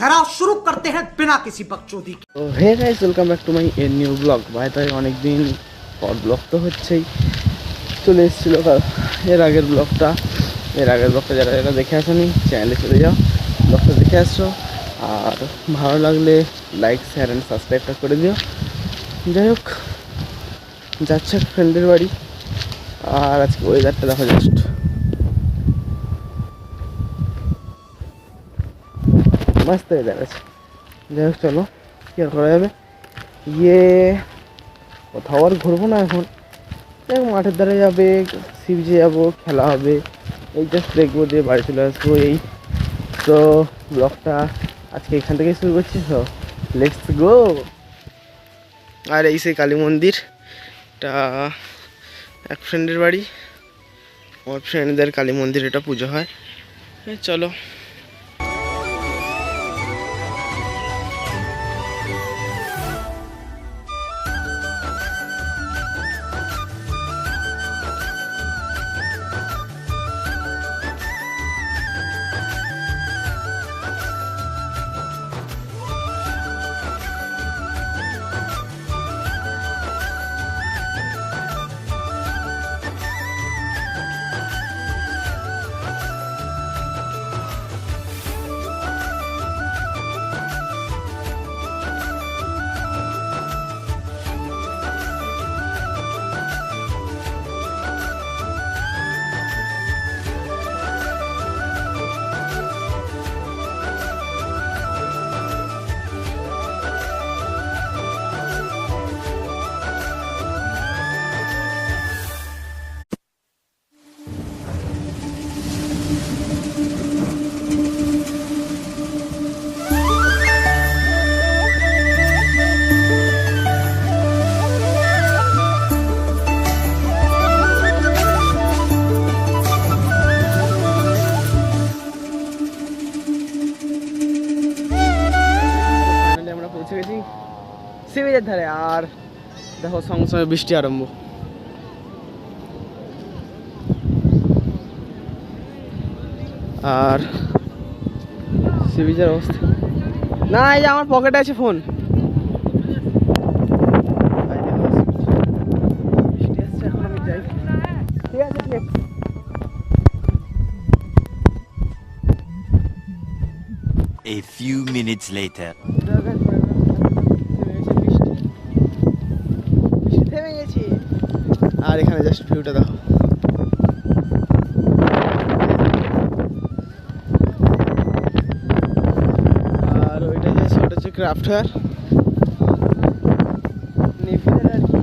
खैर शुरू करते हैं बिना किसी बकचोदी के। তো hey guys, welcome back to my new blog. ভাই তাই অনেকদিন পর ব্লগ তো হচ্ছেই, চলে এসেছিলো এর আগের ব্লগটা যারা যারা দেখে আসোনি চ্যানেলে চলে যাও, ব্লগটা দেখে আসছো। আর ভালো লাগলে লাইক শেয়ার অ্যান্ড সাবস্ক্রাইবটা করে দিও। যাই হোক, যাচ্ছে ফ্রেন্ডের বাড়ি। আর আজকে ওয়েদারটা দেখো, জাস্ট মস্ত ওয়েদার আছে। যাই হোক, চলো কি আর করা যাবে, কোথাও আর ঘুরবো না এখন। দেখ, মাঠের ধারে যাবে, সি বিচে যাবো, খেলা হবে, এই জাস্ট দেখবো, দিয়ে বাড়ি চলে আসবো। এই তো ব্লগটা আজকে এখান থেকেই শুরু করছি, তো লেটস গো। আর এই সেই কালী মন্দির, এটা এক ফ্রেন্ডের বাড়ি, আমার ফ্রেন্ডদের কালী মন্দির, এটা পুজো হয়। চলো। পৌঁছে গেছি সি বিচের ধারে। আর দেখো, সঙ্গে সঙ্গে বৃষ্টি আরম্ভ। আর সি বিচের অবস্থা না, এই যে আমার পকেটে আছে ফোন। বৃষ্টি আসছে, এখন আমি যাই। ঠিক আছে, ঠিক আছে। A few minutes later. থেমে গেছি। আর এখানে জাস্ট ভিউটা দেখো। আর ওইটা যে ওটা হচ্ছে ক্রাফট ওয়্যার, নেভিদের আর কি।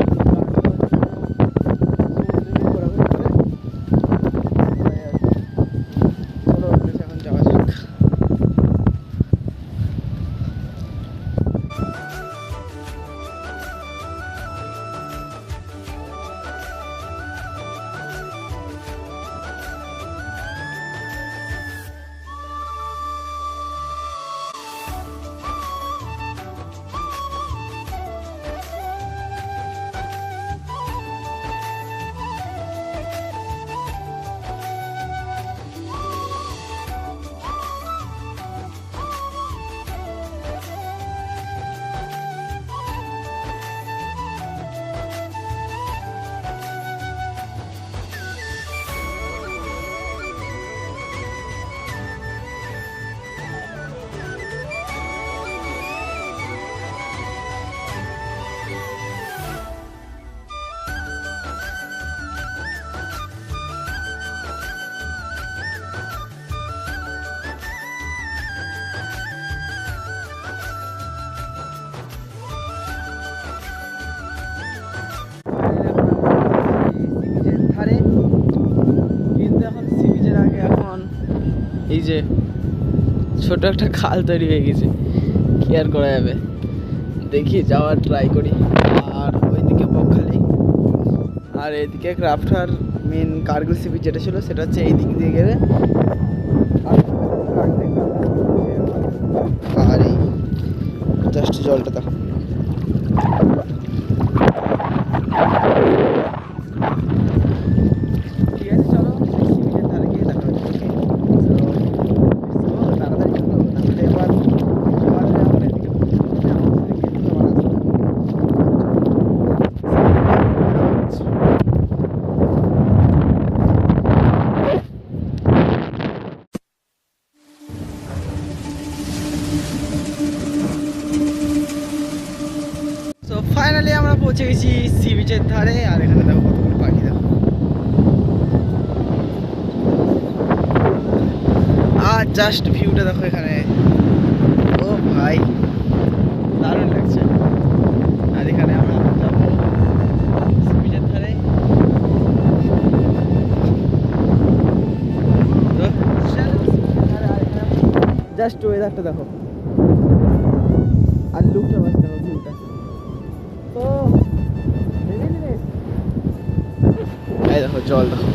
এখন যাওয়া যাক। এই যে ছোট একটা খাল তৈরি হয়ে গেছে, কি আর করা যাবে, দেখি যাওয়ার ট্রাই করি। আর ওইদিকে বকখালি, আর এইদিকে crafter main Kargil sea beach যেটা ছিল, সেটা হচ্ছে এই দিক দিয়ে গেলে। আর এই জাস্ট জলটা দেখো। ঠিক আছে, চলো সি বিচের ধারে গিয়ে দেখা হচ্ছে। তাড়াতাড়ি চলো, তাহলে এবার ফাইনালি আমরা পৌঁছে গেছি সি বিচের ধারে, আর এখানে দেখো কতগুলো পাখি, দেখো। আর জাস্ট ভিউটা দেখো এখানে, ও ভাই দারুণ লাগছে। আর এখানে আমরা যাবো সি বিচের ধারে। জাস্ট ওয়েদারটা দেখো, আর লুকটা বাস দেখো, ভিউটা তো এই দেখো জল দেখো।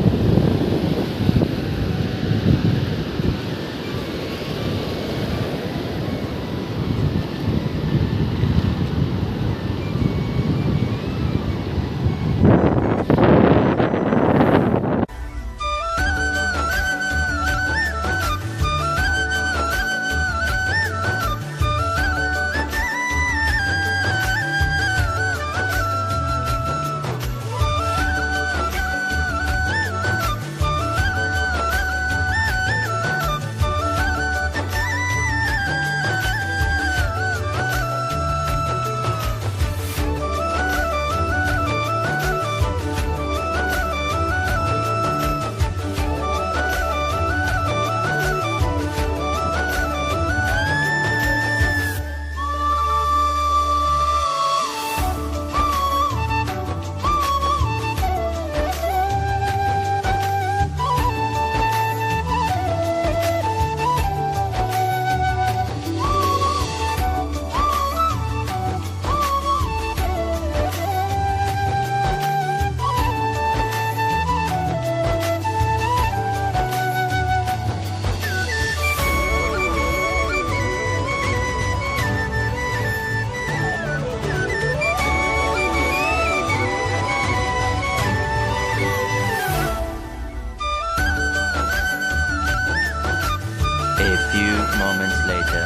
A few moments later.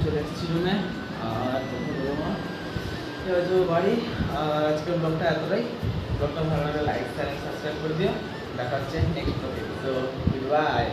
চলে এসেছি রুমে, আর এবার যাবো বাড়ি। আর আজকের ব্লগটা এতটাই। ব্লগটা ভালো লাগলে লাইক, শেয়ার, সাবস্ক্রাইব করে দিও। দেখা হচ্ছে নেক্সট ব্লগে। তো বাই।